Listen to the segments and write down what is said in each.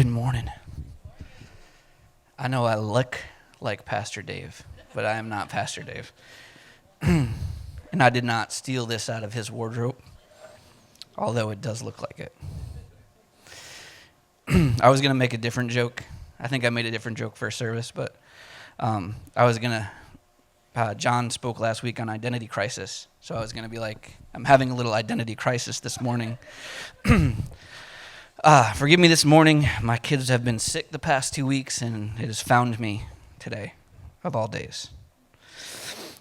Good morning. I know I look like Pastor Dave, but I am not Pastor Dave. And I did not steal this out of his wardrobe, although it does look like it. I was going to make a different joke. I think I made a different joke first service, but I was going to, John spoke last week on identity crisis, so I was going to be like, I'm having a little identity crisis this morning. Forgive me this morning. My kids have been sick the past 2 weeks, and it has found me today, of all days.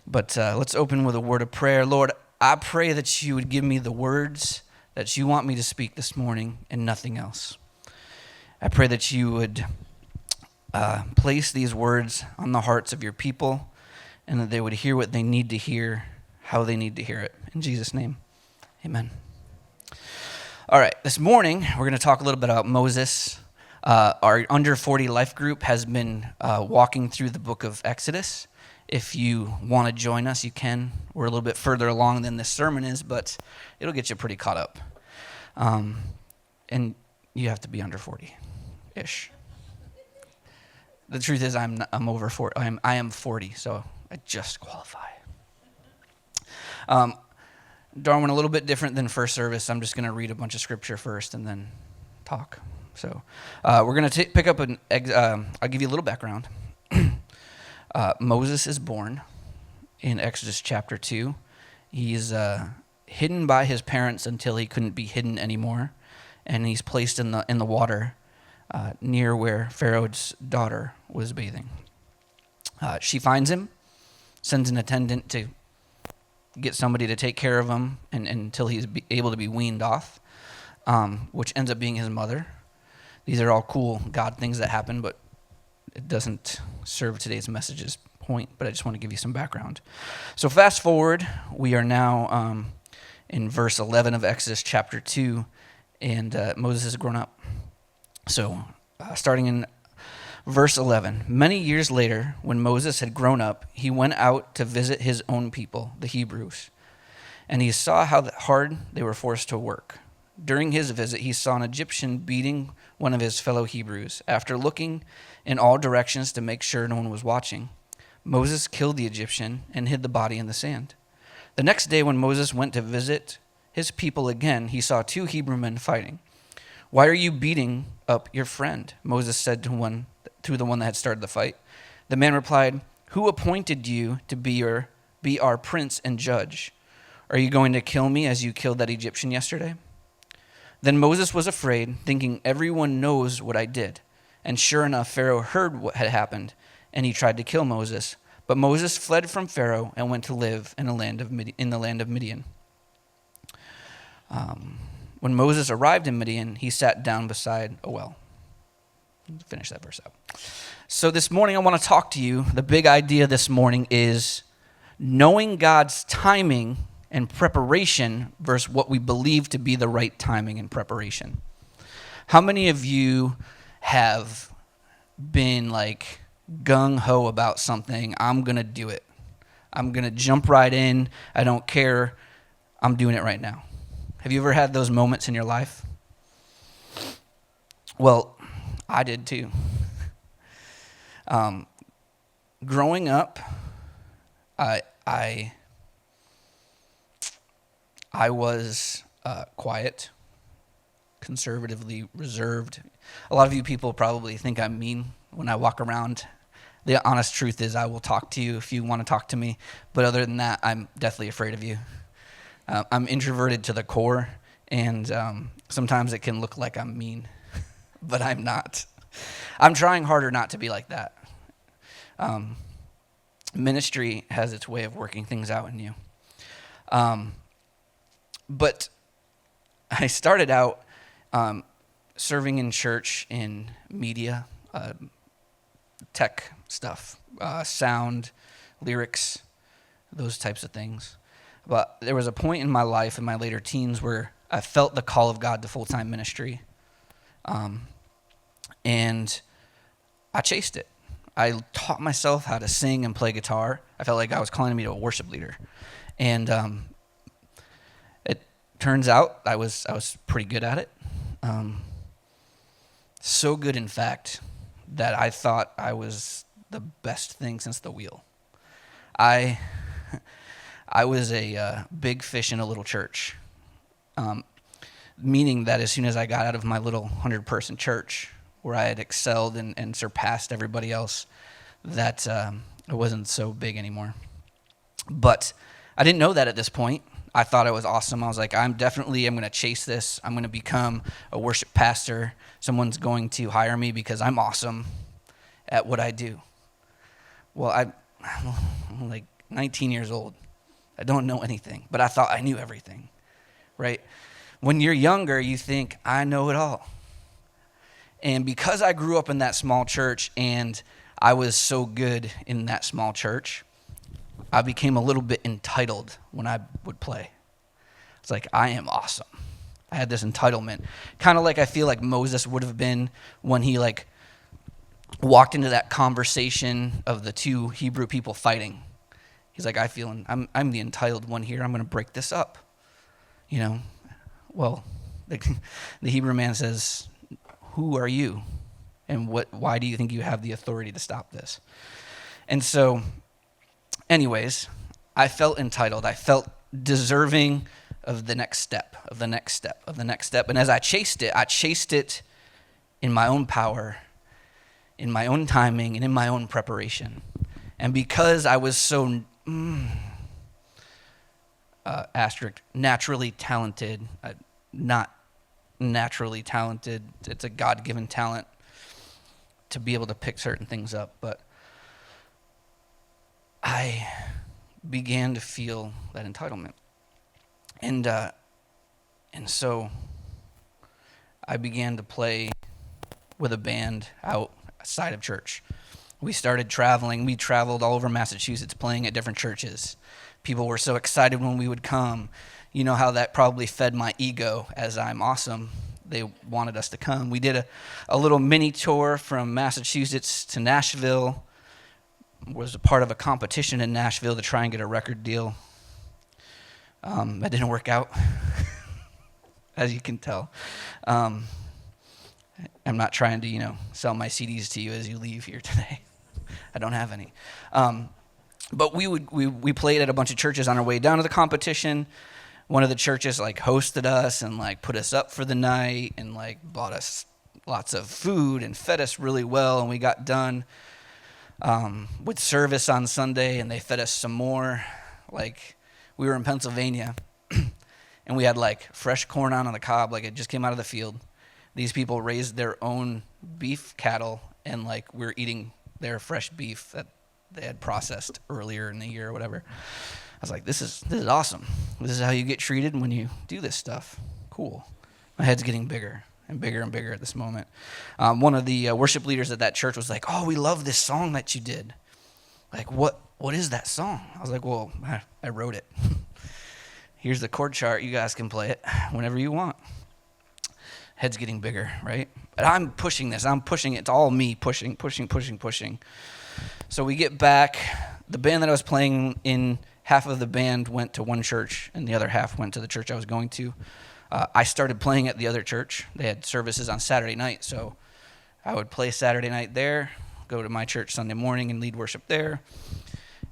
But let's open with a word of prayer. Lord, I pray that you would give me the words that you want me to speak this morning and nothing else. I pray that you would place these words on the hearts of your people and that they would hear what they need to hear, how they need to hear it. In Jesus' name, amen. All right, this morning we're going to talk a little bit about Moses. Our Under 40 Life group has been walking through the book of Exodus. If you want to join us, you can. We're a little bit further along than this sermon is, but it'll get you pretty caught up. And you have to be under 40-ish. The truth is I'm over 40. I am 40, so I just qualify. Darwin, a little bit different than first service. I'm just going to read a bunch of scripture first and then talk. So we're going to pick up I'll give you a little background. Moses is born in Exodus chapter 2. He's hidden by his parents until he couldn't be hidden anymore, and he's placed in the water near where Pharaoh's daughter was bathing. She finds him, sends an attendant to get somebody to take care of him until he's able to be weaned off, which ends up being his mother. These are all cool God things that happen, but it doesn't serve today's message's point, but I just want to give you some background. So fast forward, we are now in verse 11 of Exodus chapter 2, and Moses has grown up. So starting in verse 11, many years later, when Moses had grown up, he went out to visit his own people, the Hebrews, and he saw how hard they were forced to work. During his visit, he saw an Egyptian beating one of his fellow Hebrews. After looking in all directions to make sure no one was watching, Moses killed the Egyptian and hid the body in the sand. The next day, when Moses went to visit his people again, he saw 2 Hebrew men fighting. "Why are you beating up your friend?" Moses said to the one that had started the fight. The man replied, "Who appointed you to be our prince and judge? Are you going to kill me as you killed that Egyptian yesterday?" Then Moses was afraid, thinking, "Everyone knows what I did." And sure enough, Pharaoh heard what had happened, and he tried to kill Moses. But Moses fled from Pharaoh and went to live in the land of Midian. When Moses arrived in Midian, he sat down beside a well. Finish that verse out. So this morning I want to talk to you. The big idea this morning is knowing God's timing and preparation versus what we believe to be the right timing and preparation. How many of you have been like gung-ho about something? I'm going to do it. I'm going to jump right in. I don't care. I'm doing it right now. Have you ever had those moments in your life? Well, I did too. Growing up, I was quiet, conservatively reserved. A lot of you people probably think I'm mean when I walk around. The honest truth is I will talk to you if you want to talk to me, but other than that, I'm deathly afraid of you. I'm introverted to the core, and sometimes it can look like I'm mean, but I'm not. I'm trying harder not to be like that. Ministry has its way of working things out in you. But I started out serving in church in media, tech stuff, sound, lyrics, those types of things. But there was a point in my life, in my later teens, where I felt the call of God to full-time ministry. And I chased it. I taught myself how to sing and play guitar. I felt like God was calling me to a worship leader. And it turns out I was pretty good at it. So good, in fact, that I thought I was the best thing since the wheel. I I was a big fish in a little church, um, meaning that as soon as I got out of my little 100-person church, where I had excelled and surpassed everybody else, that I wasn't so big anymore. But I didn't know that at this point. I thought it was awesome. I was like, I'm going to chase this. I'm going to become a worship pastor. Someone's going to hire me because I'm awesome at what I do. Well, I'm like 19 years old. I don't know anything, but I thought I knew everything, right? When you're younger, you think, I know it all. And because I grew up in that small church and I was so good in that small church, I became a little bit entitled when I would play. It's like, I am awesome. I had this entitlement. Kind of like I feel like Moses would have been when he like walked into that conversation of the two Hebrew people fighting. He's like, I'm the entitled one here. I'm going to break this up. You know, well, the Hebrew man says, who are you? And why do you think you have the authority to stop this? And so, anyways, I felt entitled. I felt deserving of the next step, of the next step, of the next step. And as I chased it in my own power, in my own timing, and in my own preparation. And because I was so naturally talented, not naturally talented, it's a God-given talent to be able to pick certain things up, but I began to feel that entitlement. And so I began to play with a band outside of church. We started traveling. We traveled all over Massachusetts playing at different churches. People were so excited when we would come. You know how that probably fed my ego as I'm awesome. They wanted us to come. We did a little mini tour from Massachusetts to Nashville. Was a part of a competition in Nashville to try and get a record deal. That didn't work out, as you can tell. I'm not trying to, sell my CDs to you as you leave here today. I don't have any. But we played at a bunch of churches on our way down to the competition. One of the churches hosted us and put us up for the night and bought us lots of food and fed us really well. And we got done with service on Sunday and they fed us some more. We were in Pennsylvania and we had fresh corn on the cob, it just came out of the field. These people raised their own beef cattle and we were eating their fresh beef that they had processed earlier in the year or whatever. I was like, this is awesome. This is how you get treated when you do this stuff. Cool. My head's getting bigger and bigger and bigger at this moment. One of the worship leaders at that church was like, oh, we love this song that you did. What is that song? I was like, well, I wrote it. Here's the chord chart. You guys can play it whenever you want. Head's getting bigger, right? But I'm pushing this. I'm pushing it. It's all me pushing. So we get back. The band that I was playing in, half of the band went to one church, and the other half went to the church I was going to. I started playing at the other church. They had services on Saturday night, so I would play Saturday night there, go to my church Sunday morning and lead worship there.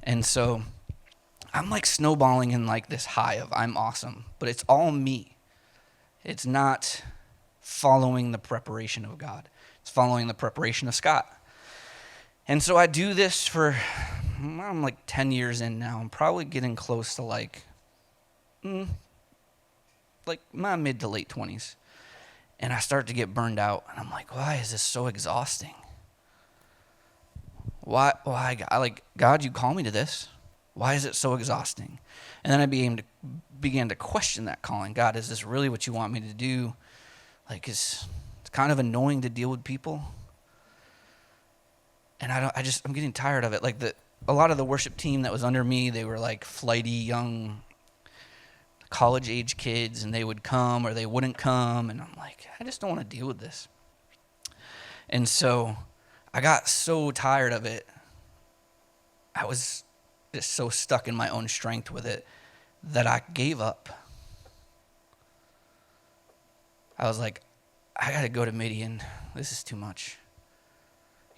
And so I'm snowballing in this high of I'm awesome, but it's all me. It's not following the preparation of God. It's following the preparation of Scott. And so I do this for, I'm 10 years in now. I'm probably getting close to my mid to late 20s. And I start to get burned out. And I'm like, why is this so exhausting? Why God, you call me to this. Why is it so exhausting? And then I began to question that calling. God, is this really what you want me to do? It's kind of annoying to deal with people. And I'm getting tired of it. A lot of the worship team that was under me, they were flighty, young, college-age kids, and they would come or they wouldn't come. And I'm I just don't want to deal with this. And so I got so tired of it. I was just so stuck in my own strength with it that I gave up. I was like, I got to go to Midian. This is too much.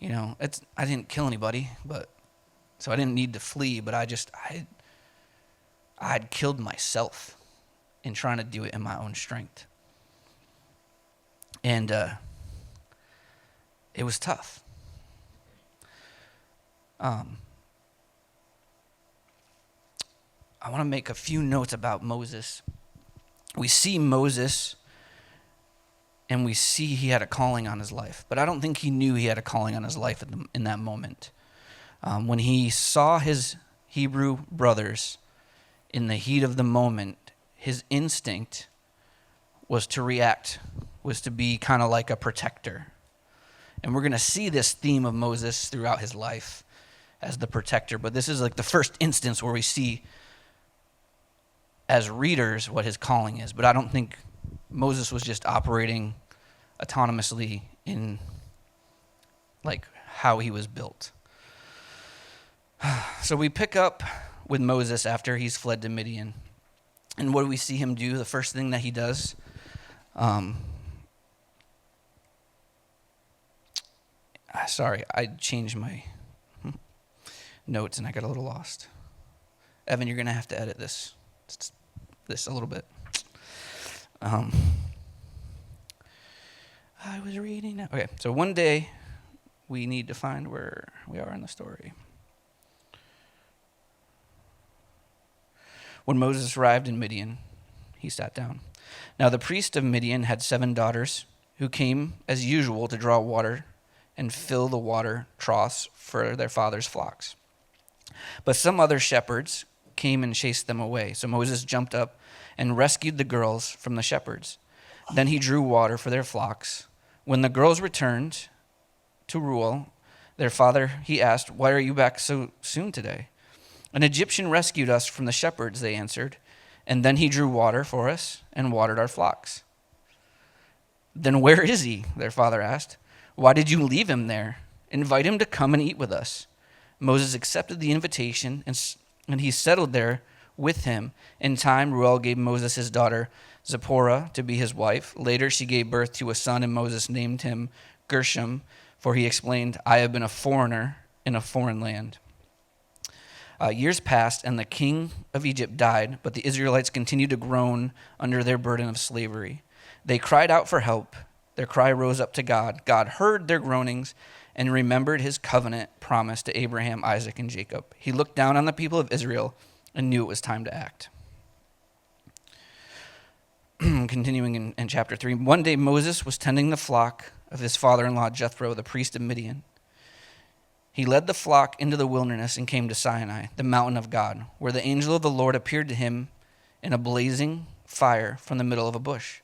I didn't kill anybody, so I didn't need to flee, but I had killed myself in trying to do it in my own strength. And it was tough. I want to make a few notes about Moses. We see Moses, and we see he had a calling on his life, but I don't think he knew he had a calling on his life in that moment. When he saw his Hebrew brothers in the heat of the moment, his instinct was to react, was to be kind of like a protector. And we're going to see this theme of Moses throughout his life as the protector, but this is like the first instance where we see as readers what his calling is. But I don't think Moses was just operating autonomously in like how he was built. So we pick up with Moses after he's fled to Midian. And what do we see him do? The first thing that he does, sorry, I changed my notes and I got a little lost. Evan, you're going to have to edit this a little bit. I was reading that. Okay, so one day we need to find where we are in the story. When Moses arrived in Midian, he sat down. Now the priest of Midian had 7 daughters who came as usual to draw water and fill the water troughs for their father's flocks. But some other shepherds came and chased them away. So Moses jumped up and rescued the girls from the shepherds. Then he drew water for their flocks. When the girls returned to Reuel, their father, he asked, "Why are you back so soon today?" "An Egyptian rescued us from the shepherds," they answered. "And then he drew water for us and watered our flocks." "Then where is he?" their father asked. "Why did you leave him there? Invite him to come and eat with us." Moses accepted the invitation, and he settled there with him. In time, Reuel gave Moses his daughter Zipporah to be his wife. Later, she gave birth to a son, and Moses named him Gershom, for he explained, "I have been a foreigner in a foreign land." Years passed, and the king of Egypt died, but the Israelites continued to groan under their burden of slavery. They cried out for help. Their cry rose up to God. God heard their groanings and remembered his covenant promise to Abraham, Isaac, and Jacob. He looked down on the people of Israel and knew it was time to act. Continuing in chapter 3, one day Moses was tending the flock of his father-in-law Jethro, the priest of Midian. He led the flock into the wilderness and came to Sinai, the mountain of God, where the angel of the Lord appeared to him in a blazing fire from the middle of a bush.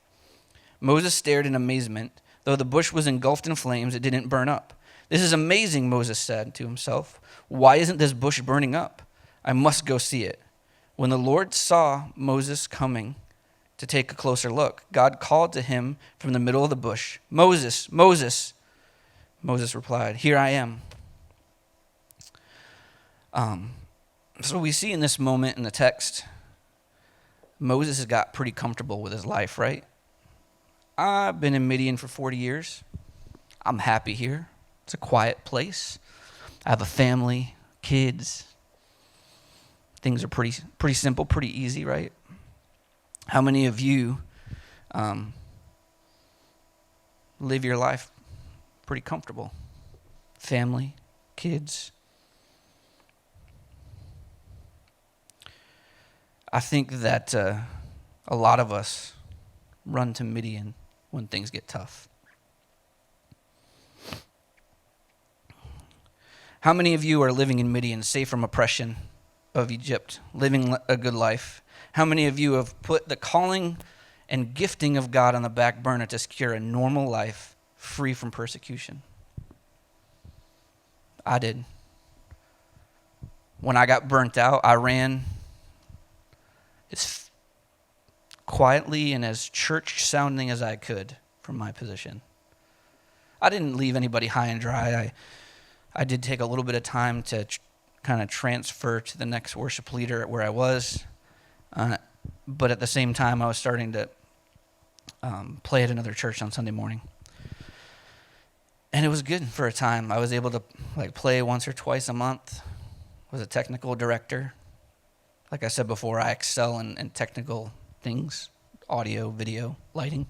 Moses stared in amazement. Though the bush was engulfed in flames, it didn't burn up. "This is amazing," Moses said to himself. "Why isn't this bush burning up? I must go see it." When the Lord saw Moses coming to take a closer look, God called to him from the middle of the bush, "Moses, Moses." Moses replied, "Here I am." So we see in this moment in the text, Moses has got pretty comfortable with his life, right? I've been in Midian for 40 years. I'm happy here. It's a quiet place. I have a family, kids. Things are pretty simple, pretty easy, right? How many of you live your life pretty comfortable? Family, kids. I think that a lot of us run to Midian when things get tough. How many of you are living in Midian, safe from oppression of Egypt, living a good life? How many of you have put the calling and gifting of God on the back burner to secure a normal life free from persecution? I did. When I got burnt out, I ran as quietly and as church-sounding as I could from my position. I didn't leave anybody high and dry. I did take a little bit of time to kind of transfer to the next worship leader where I was. But at the same time, I was starting to play at another church on Sunday morning. And it was good for a time. I was able to play once or twice a month. Was a technical director. Like I said before, I excel in technical things, audio, video, lighting.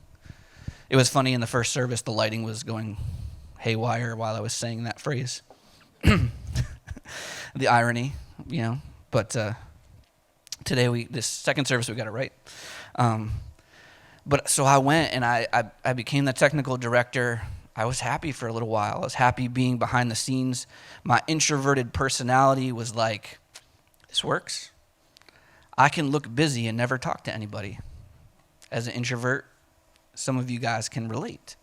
It was funny, in the first service, the lighting was going haywire while I was saying that phrase. The irony, But today, this second service, we got it right. But so I went and I became the technical director. I was happy for a little while. I was happy being behind the scenes. My introverted personality was like, this works. I can look busy and never talk to anybody. As an introvert, some of you guys can relate.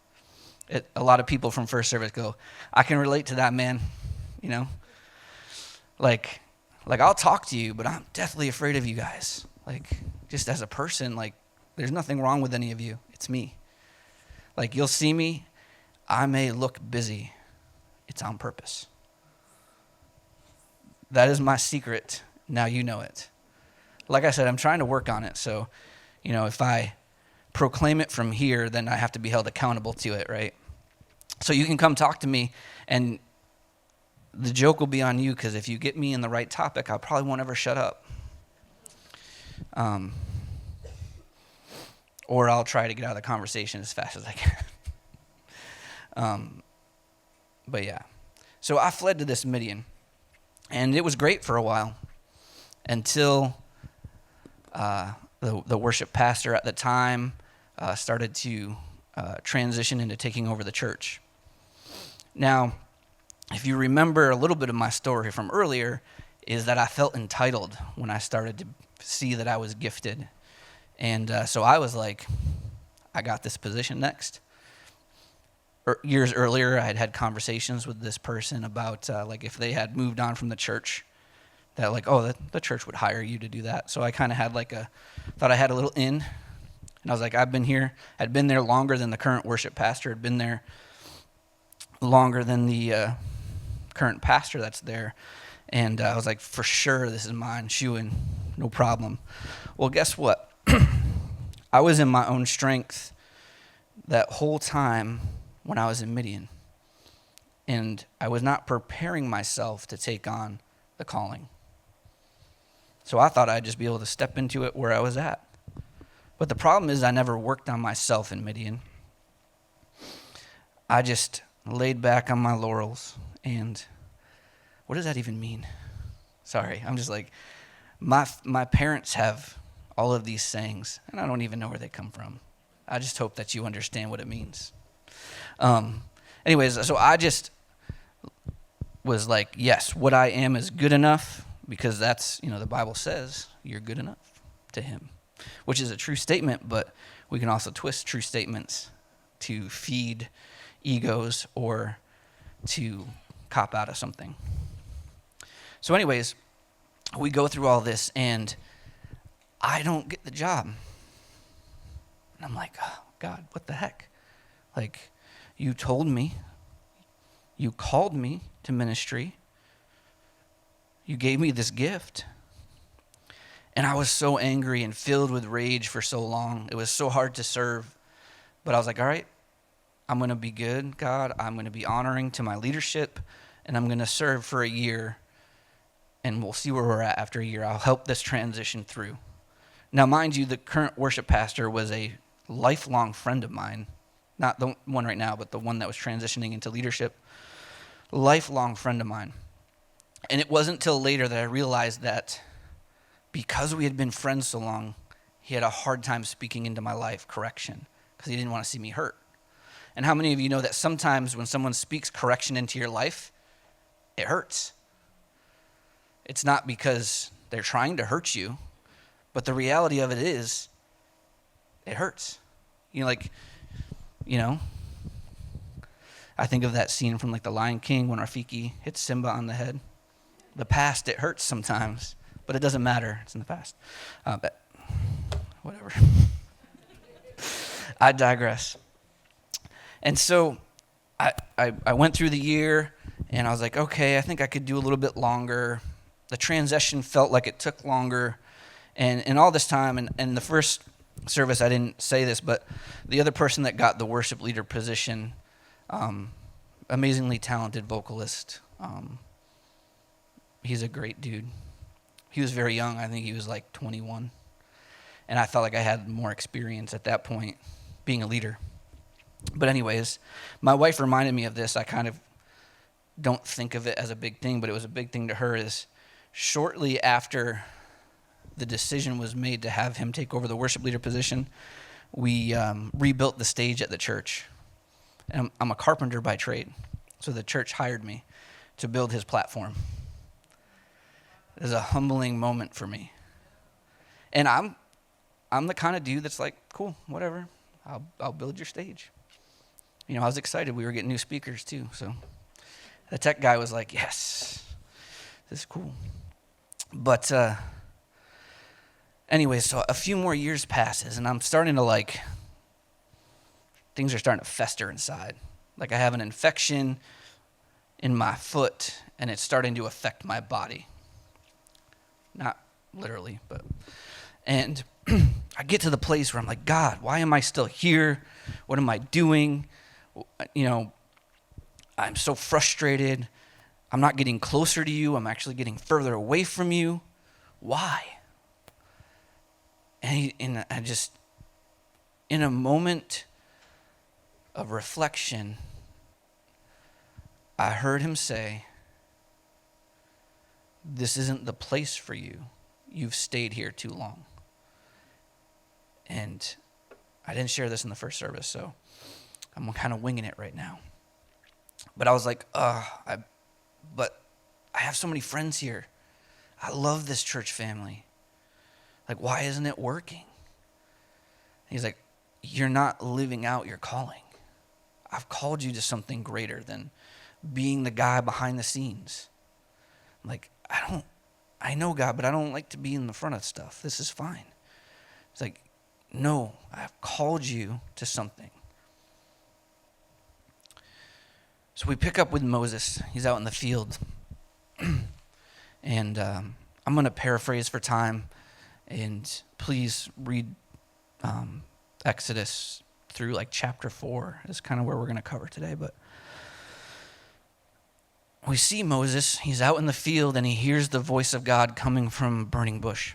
A lot of people from first service go, I can relate to that, man. Like I'll talk to you, but I'm deathly afraid of you guys. Just as a person, there's nothing wrong with any of you. It's me. You'll see me. I may look busy. It's on purpose. That is my secret. Now you know it. Like I said, I'm trying to work on it. So, if I proclaim it from here, then I have to be held accountable to it, right? So you can come talk to me, and the joke will be on you, because if you get me in the right topic, I probably won't ever shut up. Or I'll try to get out of the conversation as fast as I can. But yeah. So I fled to this Midian, and it was great for a while until the worship pastor at the time started to transition into taking over the church. Now, if you remember a little bit of my story from earlier, is that I felt entitled when I started to see that I was gifted. And so I was like, I got this position next. Years earlier, I had had conversations with this person about if they had moved on from the church, that the church would hire you to do that. So I kind of had thought I had a little in. And I was like, I'd been there longer than the current worship pastor, had been there longer than the current pastor that's there. And I was like, for sure, this is mine, shoo-in, no problem. Well, guess what? I was in my own strength that whole time when I was in Midian. And I was not preparing myself to take on the calling. So I thought I'd just be able to step into it where I was at. But the problem is I never worked on myself in Midian. I just laid back on my laurels. And what does that even mean? Sorry, I'm just my parents have all of these sayings, and I don't even know where they come from. I just hope that you understand what it means. Anyways, so I just was like, yes, what I am is good enough, because that's, the Bible says you're good enough to him, which is a true statement, but we can also twist true statements to feed egos or to cop out of something. So anyways, we go through all this, and I don't get the job. And I'm like, oh, God, what the heck? You told me, you called me to ministry, you gave me this gift. And I was so angry and filled with rage for so long. It was so hard to serve. But I was like, all right, I'm going to be good, God. I'm going to be honoring to my leadership, and I'm going to serve for a year, and we'll see where we're at after a year. I'll help this transition through. Now, mind you, the current worship pastor was a lifelong friend of mine. Not the one right now, but the one that was transitioning into leadership. Lifelong friend of mine. And it wasn't until later that I realized that because we had been friends so long, he had a hard time speaking into my life correction, because he didn't want to see me hurt. And how many of you know that sometimes when someone speaks correction into your life, it hurts? It's not because they're trying to hurt you, but the reality of it is, it hurts. I think of that scene from The Lion King when Rafiki hits Simba on the head. The past, it hurts sometimes, but it doesn't matter. It's in the past. But whatever. I digress. And so I went through the year, and I was like, okay, I think I could do a little bit longer. The transition felt like it took longer. And all this time, and the first service, I didn't say this, but the other person that got the worship leader position, amazingly talented vocalist. He's a great dude. He was very young. I think he was like 21. And I felt like I had more experience at that point being a leader. But anyways, my wife reminded me of this. I kind of don't think of it as a big thing, but it was a big thing to her. Is shortly after the decision was made to have him take over the worship leader position, we rebuilt the stage at the church. And I'm a carpenter by trade, so the church hired me to build his platform. It was a humbling moment for me. And I'm the kind of dude that's like, cool, whatever, I'll build your stage. You know, I was excited. We were getting new speakers too, so the tech guy was like, yes, this is cool. But anyway, so a few more years passes, and I'm starting to things are starting to fester inside. Like I have an infection in my foot, and it's starting to affect my body. Not literally, and I get to the place where I'm like, God, why am I still here? What am I doing? You know, I'm so frustrated. I'm not getting closer to you. I'm actually getting further away from you. Why? And I just, in a moment of reflection, I heard him say, this isn't the place for you. You've stayed here too long. And I didn't share this in the first service, so I'm kind of winging it right now. But I was like, but I have so many friends here. I love this church family. Like, why isn't it working? He's like, you're not living out your calling. I've called you to something greater than being the guy behind the scenes. I'm like, I know God, but I don't like to be in the front of stuff. This is fine. It's like, no, I've called you to something. So we pick up with Moses. He's out in the field. And I'm going to paraphrase for time. And please read Exodus through chapter 4 is kind of where we're going to cover today. But we see Moses. He's out in the field, and he hears the voice of God coming from a burning bush.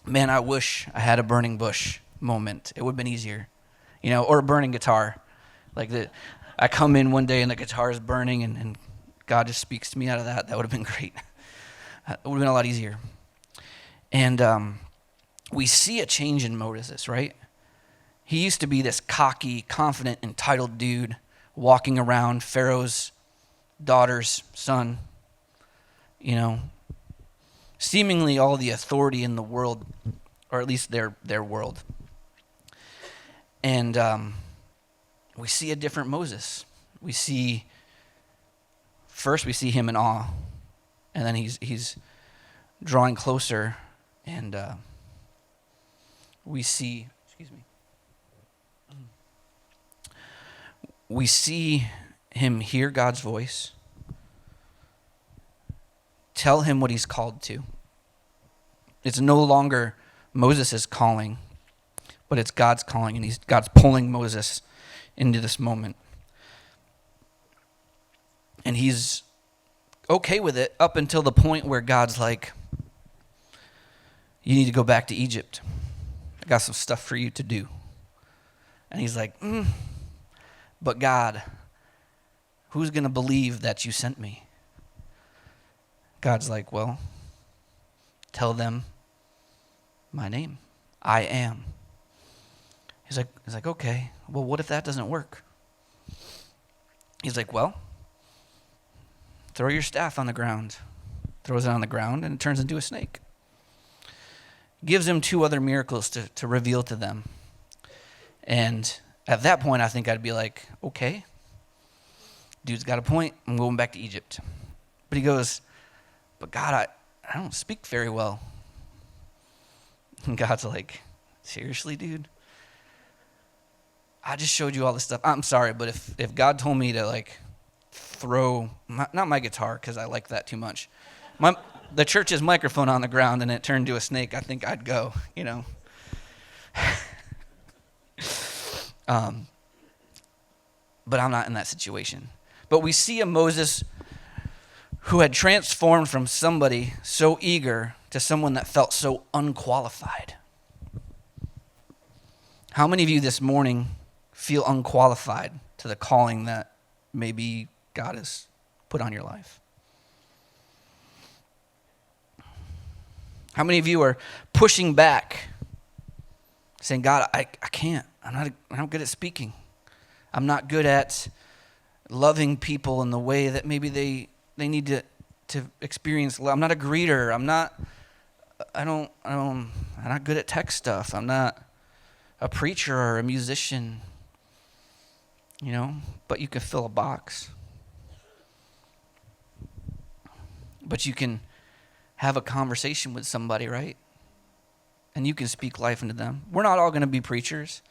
Man, I wish I had a burning bush moment. It would have been easier, or a burning guitar. I come in one day and the guitar is burning, and God just speaks to me out of that. That would have been great. It would have been a lot easier. And we see a change in Moses, right? He used to be this cocky, confident, entitled dude walking around Pharaoh's daughter's son, seemingly all the authority in the world, or at least their world. And we see a different Moses. We see him in awe, and then he's drawing closer, and we see him hear God's voice, tell him what he's called to. It's no longer Moses' calling, but it's God's calling, and God's pulling Moses into this moment. And he's okay with it up until the point where God's like, you need to go back to Egypt. I got some stuff for you to do. And he's like, but God, who's going to believe that you sent me? God's like, well, tell them my name. I am. He's like, okay, well, what if that doesn't work? He's like, well, throw your staff on the ground. Throws it on the ground, and it turns into a snake. Gives him 2 other miracles to reveal to them. And at that point, I think I'd be like, okay, dude's got a point. I'm going back to Egypt. But he goes, but God, I don't speak very well. And God's like, seriously, dude? I just showed you all this stuff. I'm sorry, but if God told me to throw, not my guitar, because I like that too much, the church's microphone on the ground and it turned to a snake, I think I'd go, But I'm not in that situation. But we see a Moses who had transformed from somebody so eager to someone that felt so unqualified. How many of you this morning feel unqualified to the calling that maybe God has put on your life? How many of you are pushing back, saying, God, I can't. I'm not good at speaking. I'm not good at loving people in the way that maybe they need to experience love. I'm not a greeter. I'm not good at tech stuff. I'm not a preacher or a musician, but you can fill a box. But you can have a conversation with somebody, right? And you can speak life into them. We're not all going to be preachers.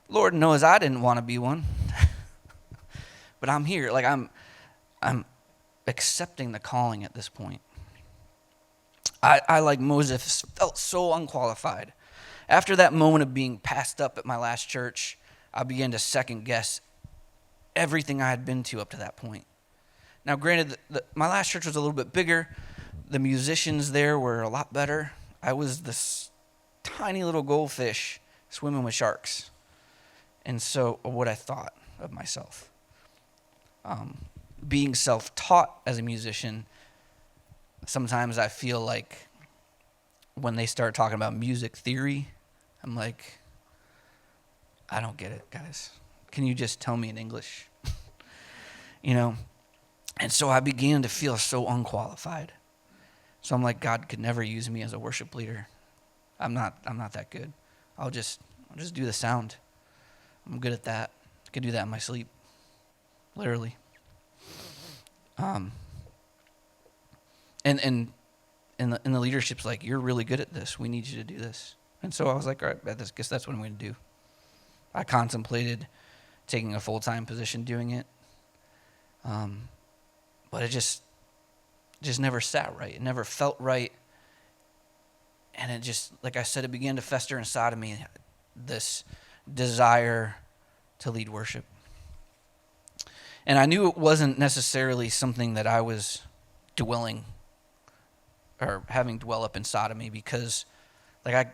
Lord knows I didn't want to be one. But I'm here. Like I'm accepting the calling at this point. I like Moses, felt so unqualified. After that moment of being passed up at my last church, I began to second guess everything I had been to up to that point. Now, granted, my last church was a little bit bigger. The musicians there were a lot better. I was this tiny little goldfish swimming with sharks. And so what I thought of myself. Being self-taught as a musician, sometimes I feel like when they start talking about music theory, I'm like, I don't get it, guys. Can you just tell me in English? And so I began to feel so unqualified. So I'm like, God could never use me as a worship leader. I'm not that good. I'll just do the sound. I'm good at that. I can do that in my sleep. Literally. And the leadership's like, you're really good at this. We need you to do this. And so I was like, all right, I guess that's what I'm going to do. I contemplated taking a full-time position doing it. But it just never sat right. It never felt right. And it just, like I said, it began to fester inside of me, this desire to lead worship. And I knew it wasn't necessarily something that I was dwelling or having dwell up inside of me, because I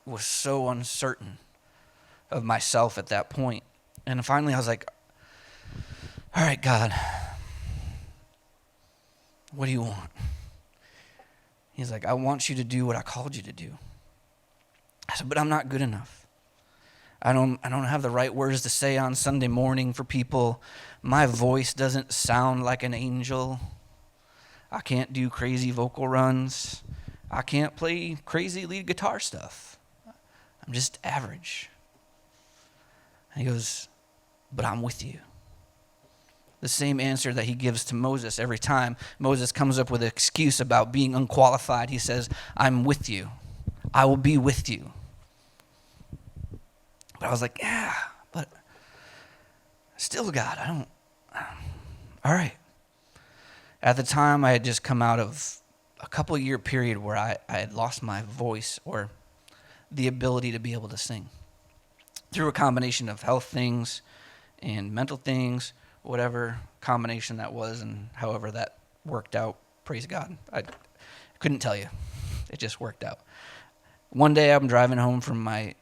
was so uncertain of myself at that point. And finally I was like, all right, God, what do you want? He's like, I want you to do what I called you to do. I said, but I'm not good enough. I don't have the right words to say on Sunday morning for people. My voice doesn't sound like an angel. I can't do crazy vocal runs. I can't play crazy lead guitar stuff. I'm just average. And he goes, but I'm with you. The same answer that he gives to Moses every time Moses comes up with an excuse about being unqualified. He says, I'm with you. I will be with you. But I was like, yeah, but still, God, all right. At the time, I had just come out of a couple-year period where I had lost my voice or the ability to be able to sing. Through a combination of health things and mental things, whatever combination that was and however that worked out, praise God. I couldn't tell you. It just worked out. One day I'm driving home from my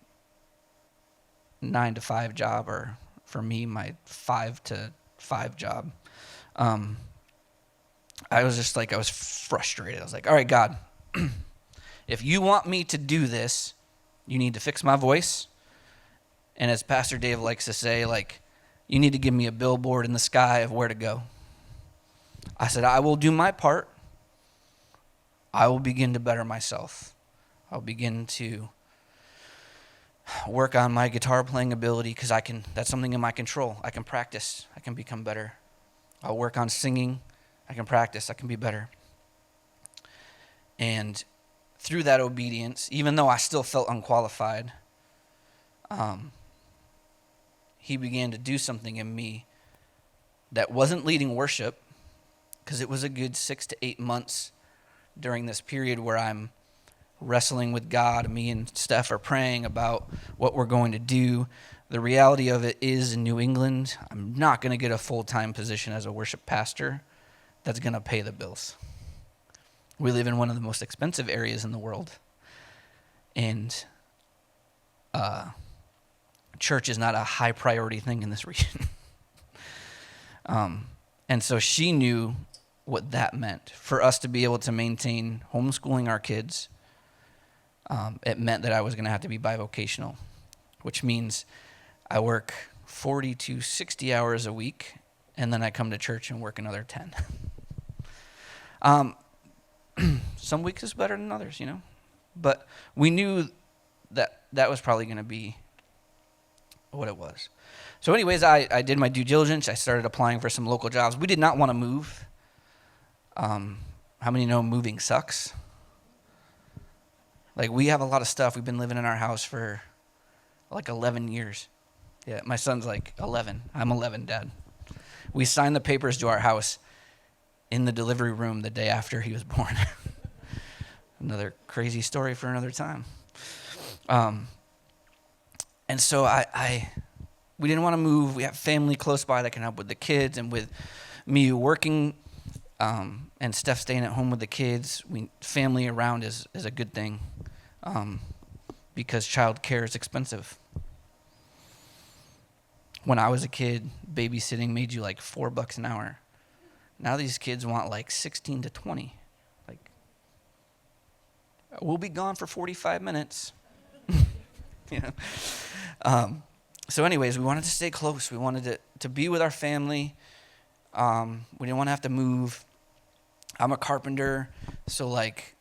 9-to-5 job, or for me, my 5-to-5 job. I was just like, I was frustrated. I was like, all right, God, if you want me to do this, you need to fix my voice. And as Pastor Dave likes to say, you need to give me a billboard in the sky of where to go. I said, I will do my part. I will begin to better myself. I'll begin to work on my guitar playing ability, because that's something in my control. I can practice. I can become better. I'll work on singing. I can practice. I can be better. And through that obedience, even though I still felt unqualified, he began to do something in me that wasn't leading worship, because it was a good 6 to 8 months during this period where I'm wrestling with God. Me and Steph are praying about what we're going to do. The reality of it is, in New England, I'm not going to get a full-time position as a worship pastor that's going to pay the bills. We live in one of the most expensive areas in the world, and church is not a high priority thing in this region. And so she knew what that meant. For us to be able to maintain homeschooling our kids, it meant that I was going to have to be bivocational, which means I work 40 to 60 hours a week, and then I come to church and work another 10. Some weeks is better than others, But we knew that was probably going to be what it was. So anyways, I did my due diligence. I started applying for some local jobs. We did not want to move. How many know moving sucks? Like, we have a lot of stuff. We've been living in our house for like 11 years. Yeah, my son's like 11. I'm 11, Dad. We signed the papers to our house in the delivery room the day after he was born. Another crazy story for another time. And so we didn't want to move. We have family close by that can help with the kids, and with me working and Steph staying at home with the kids, family around is a good thing because child care is expensive. When I was a kid, babysitting made you like $4 an hour. Now these kids want like 16 to 20. Like, we'll be gone for 45 minutes. So anyways, we wanted to stay close. We wanted to be with our family. We didn't want to have to move. I'm a carpenter, so like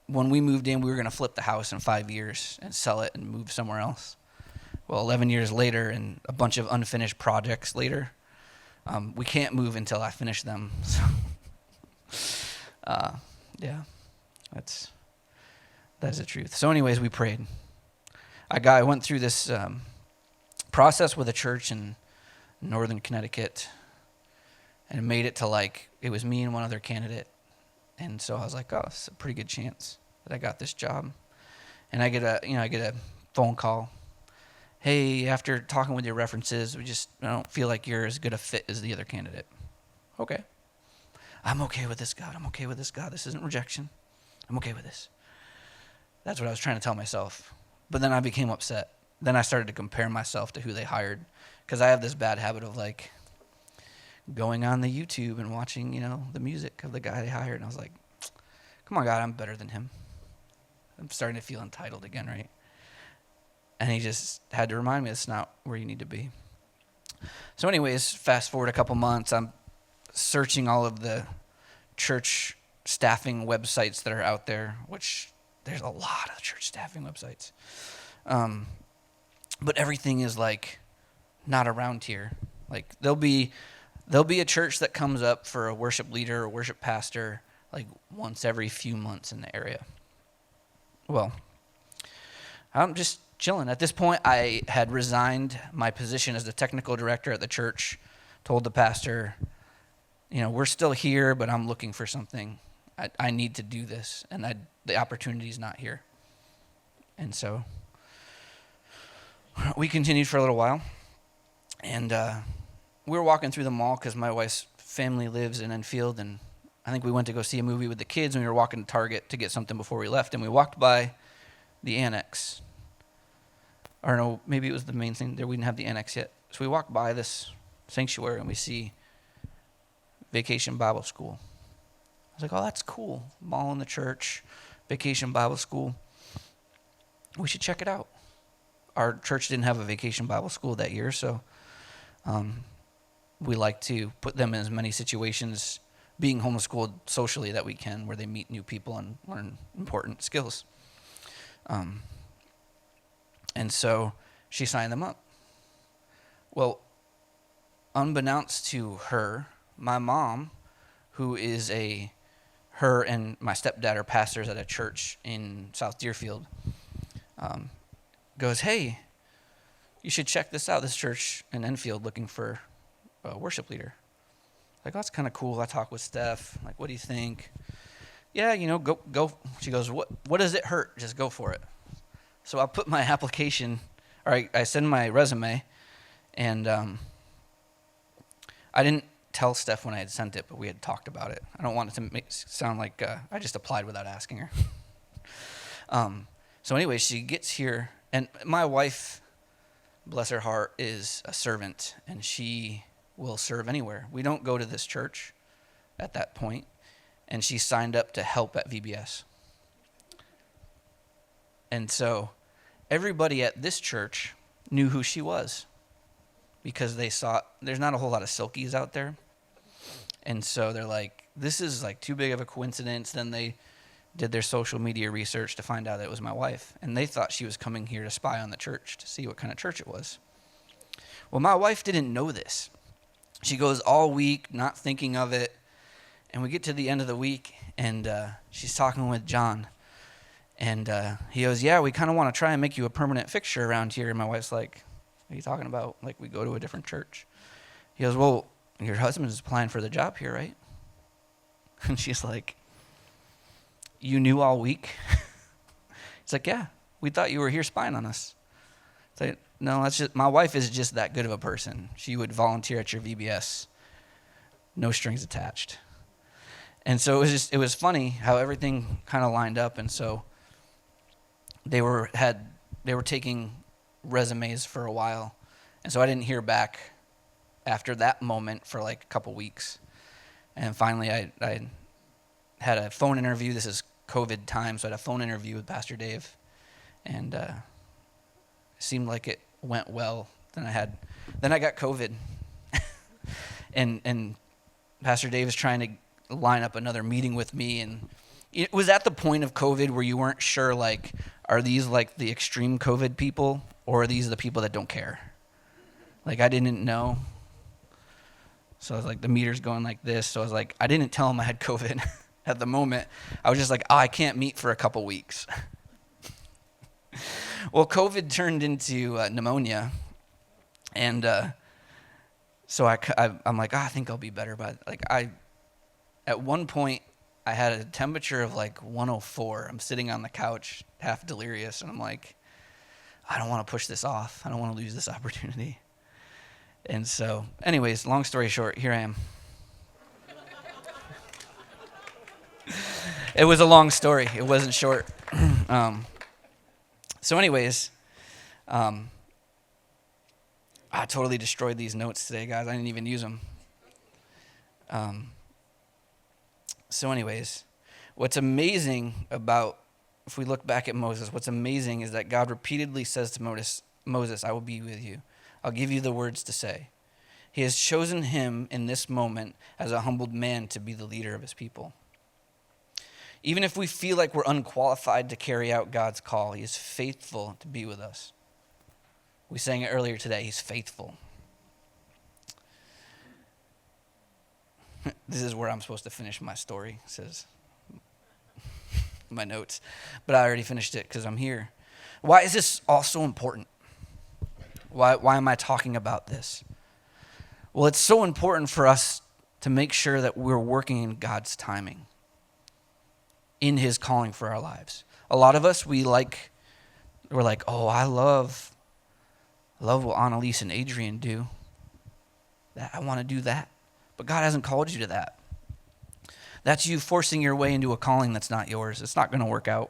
when we moved in, we were going to flip the house in 5 years and sell it and move somewhere else. Well, 11 years later and a bunch of unfinished projects later, we can't move until I finish them. So, yeah, that's the truth. So anyways, we prayed. I went through this process with a church in northern Connecticut, and it made it to it was me and one other candidate. And so I was like, oh, it's a pretty good chance that I got this job. And I get a phone call. Hey, after talking with your references, I don't feel like you're as good a fit as the other candidate. Okay. I'm okay with this, God. I'm okay with this, God. This isn't rejection. I'm okay with this. That's what I was trying to tell myself. But then I became upset. Then I started to compare myself to who they hired, because I have this bad habit of going on the YouTube and watching, the music of the guy they hired. And I was like, come on, God, I'm better than him. I'm starting to feel entitled again, right? And he just had to remind me it's not where you need to be. So anyways, fast forward a couple months, I'm searching all of the church staffing websites that are out there, which there's a lot of church staffing websites. But everything is not around here. There'll be a church that comes up for a worship leader or worship pastor once every few months in the area. Well, I'm just chilling. At this point, I had resigned my position as the technical director at the church, told the pastor, we're still here, but I'm looking for something. I need to do this, and the opportunity's not here. And so we continued for a little while, and we were walking through the mall because my wife's family lives in Enfield, and I think we went to go see a movie with the kids, and we were walking to Target to get something before we left, and we walked by the annex. Or no, maybe it was the main thing. There we didn't have the annex yet. So we walked by this sanctuary, and we see Vacation Bible School. I was like, oh, that's cool. Mall in the church, Vacation Bible School. We should check it out. Our church didn't have a Vacation Bible School that year, so we like to put them in as many situations, being homeschooled socially, that we can, where they meet new people and learn important skills. And so she signed them up. Well, unbeknownst to her, my mom, who is her and my stepdad are pastors at a church in South Deerfield, goes, hey, you should check this out, this church in Enfield looking for a worship leader. Oh, that's kind of cool. I talked with Steph. What do you think? yeah, go. She goes, what does it hurt? Just go for it. So I put my application, or I send my resume, and I didn't tell Steph when I had sent it, but we had talked about it. I don't want it to sound like I just applied without asking her. So anyway, she gets here, and my wife, bless her heart, is a servant, and she will serve anywhere. We don't go to this church at that point, and she signed up to help at VBS. And so everybody at this church knew who she was because they saw there's not a whole lot of Silkies out there. And so they're like, this is like too big of a coincidence. Then they did their social media research to find out that it was my wife. And they thought she was coming here to spy on the church to see what kind of church it was. Well, my wife didn't know this. She goes all week not thinking of it. And we get to the end of the week, and she's talking with John. And he goes, yeah, we kind of want to try and make you a permanent fixture around here. And my wife's like, what are you talking about? Like, we go to a different church. He goes, well, your husband is applying for the job here, right? And she's like, you knew all week? He's like, yeah, we thought you were here spying on us. It's like, no, that's just, my wife is just that good of a person. She would volunteer at your VBS, no strings attached. And so it was funny how everything kind of lined up. And so they were taking resumes for a while. And so I didn't hear back after that moment for like a couple weeks. And finally I had a phone interview. This is COVID time, so I had a phone interview with Pastor Dave. And it seemed like it went well. Then I got COVID. and Pastor Dave was trying to line up another meeting with me, and it was at the point of COVID where you weren't sure, like, are these like the extreme COVID people, or are these the people that don't care? Like, I didn't know. So I was like, the meter's going like this. So I was like, I didn't tell him I had COVID at the moment. I was just like, I can't meet for a couple weeks. Well, COVID turned into pneumonia, and so I'm like, I think I'll be better. But at one point, I had a temperature of like 104. I'm sitting on the couch, half delirious, and I'm like, I don't want to push this off. I don't want to lose this opportunity. And so, anyways, long story short, here I am. It was a long story. It wasn't short. So anyways, I totally destroyed these notes today, guys. I didn't even use them. So anyways, what's amazing about, if we look back at Moses, what's amazing is that God repeatedly says to Moses, I will be with you. I'll give you the words to say. He has chosen him in this moment as a humbled man to be the leader of his people. Even if we feel like we're unqualified to carry out God's call, he is faithful to be with us. We sang it earlier today, he's faithful. This is where I'm supposed to finish my story, says my notes. But I already finished it because I'm here. Why is this all so important? Why am I talking about this? Well, it's so important for us to make sure that we're working in God's timing, in his calling for our lives. A lot of us, we're like, oh, I love what Annalise and Adrian do. I want to do that. But God hasn't called you to that. That's you forcing your way into a calling that's not yours. It's not going to work out.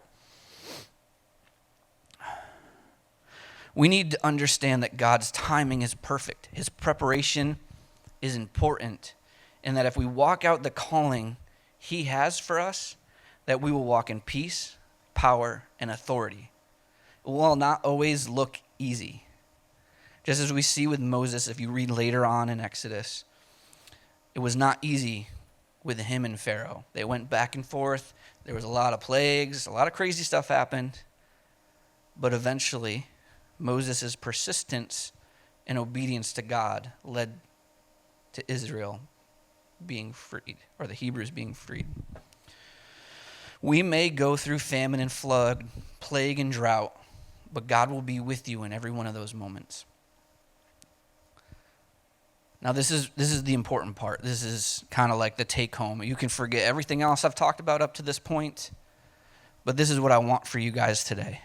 We need to understand that God's timing is perfect. His preparation is important. And that if we walk out the calling he has for us, that we will walk in peace, power, and authority. It will not always look easy. Just as we see with Moses, if you read later on in Exodus, it was not easy with him and Pharaoh. They went back and forth. There was a lot of plagues. A lot of crazy stuff happened. But eventually, Moses' persistence and obedience to God led to Israel being freed, or the Hebrews being freed. We may go through famine and flood, plague and drought, but God will be with you in every one of those moments. Now, this is the important part. This is kind of like the take home. You can forget everything else I've talked about up to this point, but this is what I want for you guys today.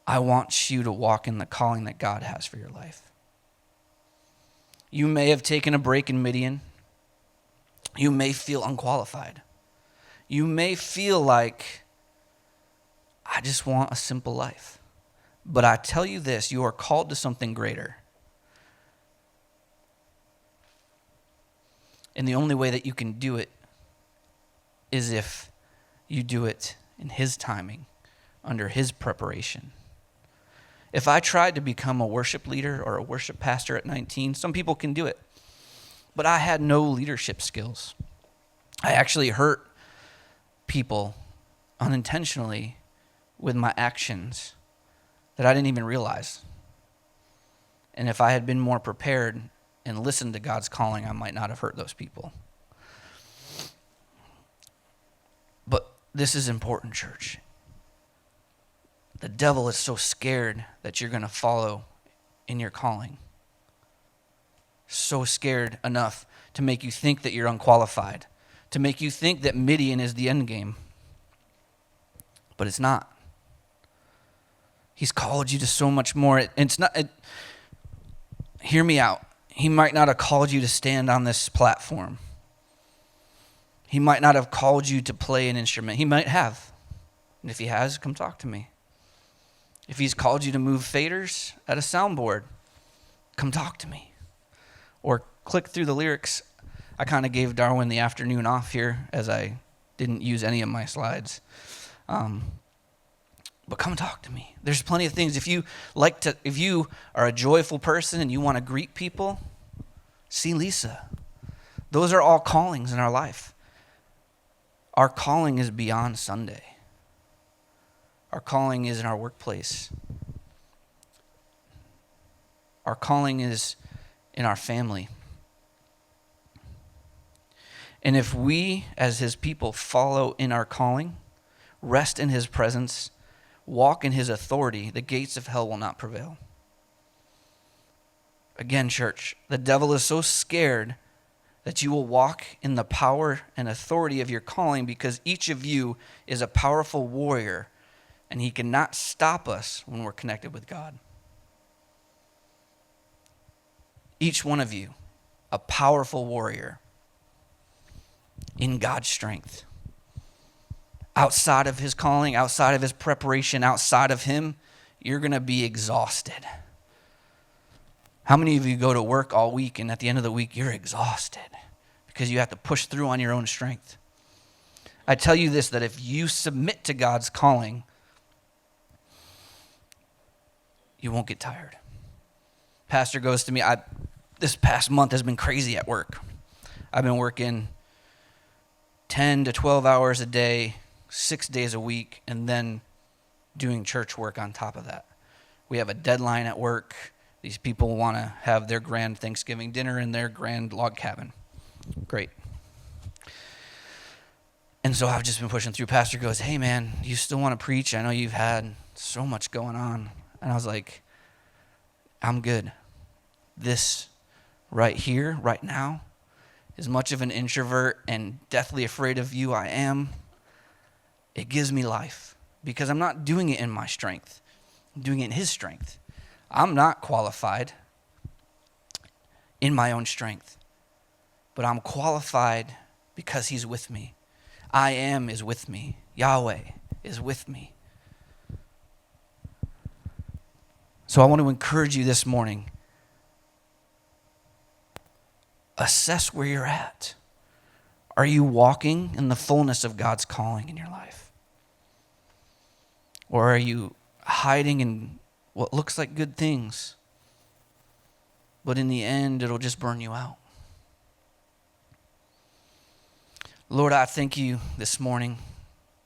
I want you to walk in the calling that God has for your life. You may have taken a break in Midian. You may feel unqualified. You may feel like, I just want a simple life. But I tell you this, you are called to something greater. And the only way that you can do it is if you do it in His timing, under His preparation. If I tried to become a worship leader or a worship pastor at 19, some people can do it. But I had no leadership skills. I actually hurt people unintentionally with my actions that I didn't even realize. And if I had been more prepared and listened to God's calling, I might not have hurt those people. But this is important, church. The devil is so scared that you're going to follow in your calling. So scared enough to make you think that you're unqualified, to make you think that Midian is the end game. But it's not. He's called you to so much more. Hear me out. He might not have called you to stand on this platform. He might not have called you to play an instrument. He might have. And if he has, come talk to me. If he's called you to move faders at a soundboard, come talk to me. Or click through the lyrics. I kind of gave Darwin the afternoon off here as I didn't use any of my slides. But come talk to me. There's plenty of things. If you are a joyful person and you want to greet people, see Lisa. Those are all callings in our life. Our calling is beyond Sunday. Our calling is in our workplace. Our calling is in our family. And if we, as His people, follow in our calling, rest in His presence, walk in His authority, the gates of hell will not prevail. Again, church, the devil is so scared that you will walk in the power and authority of your calling because each of you is a powerful warrior, and he cannot stop us when we're connected with God. Each one of you, a powerful warrior in God's strength. Outside of His calling, outside of His preparation, outside of Him, you're going to be exhausted. How many of you go to work all week and at the end of the week you're exhausted because you have to push through on your own strength? I tell you this, that if you submit to God's calling, you won't get tired. Pastor goes to me, this past month has been crazy at work. I've been working 10 to 12 hours a day, 6 days a week, and then doing church work on top of that. We have a deadline at work. These people want to have their grand Thanksgiving dinner in their grand log cabin. Great. And so I've just been pushing through. Pastor goes, hey man, you still want to preach? I know you've had so much going on. And I was like, I'm good. This right here, right now, as much of an introvert and deathly afraid of you I am, it gives me life because I'm not doing it in my strength. I'm doing it in His strength. I'm not qualified in my own strength, but I'm qualified because He's with me. I am is with me. Yahweh is with me. So I want to encourage you this morning. Assess where you're at. Are you walking in the fullness of God's calling in your life? Or are you hiding in what looks like good things, but in the end, it'll just burn you out? Lord, I thank you this morning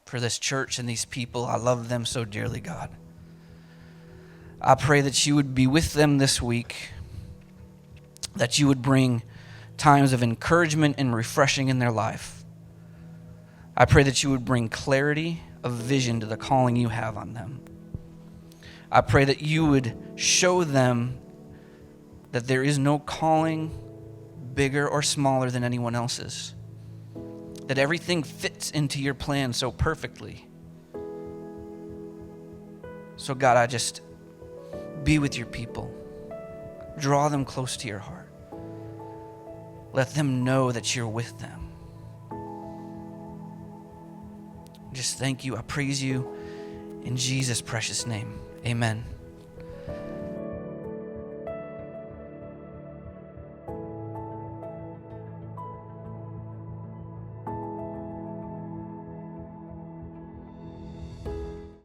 for this church and these people. I love them so dearly, God. I pray that you would be with them this week, that you would bring times of encouragement and refreshing in their life. I pray that you would bring clarity of vision to the calling you have on them. I pray that you would show them that there is no calling bigger or smaller than anyone else's, that everything fits into your plan so perfectly. So God, I just be with your people. Draw them close to your heart. Let them know that you're with them. Just thank you. I praise you in Jesus' precious name. Amen.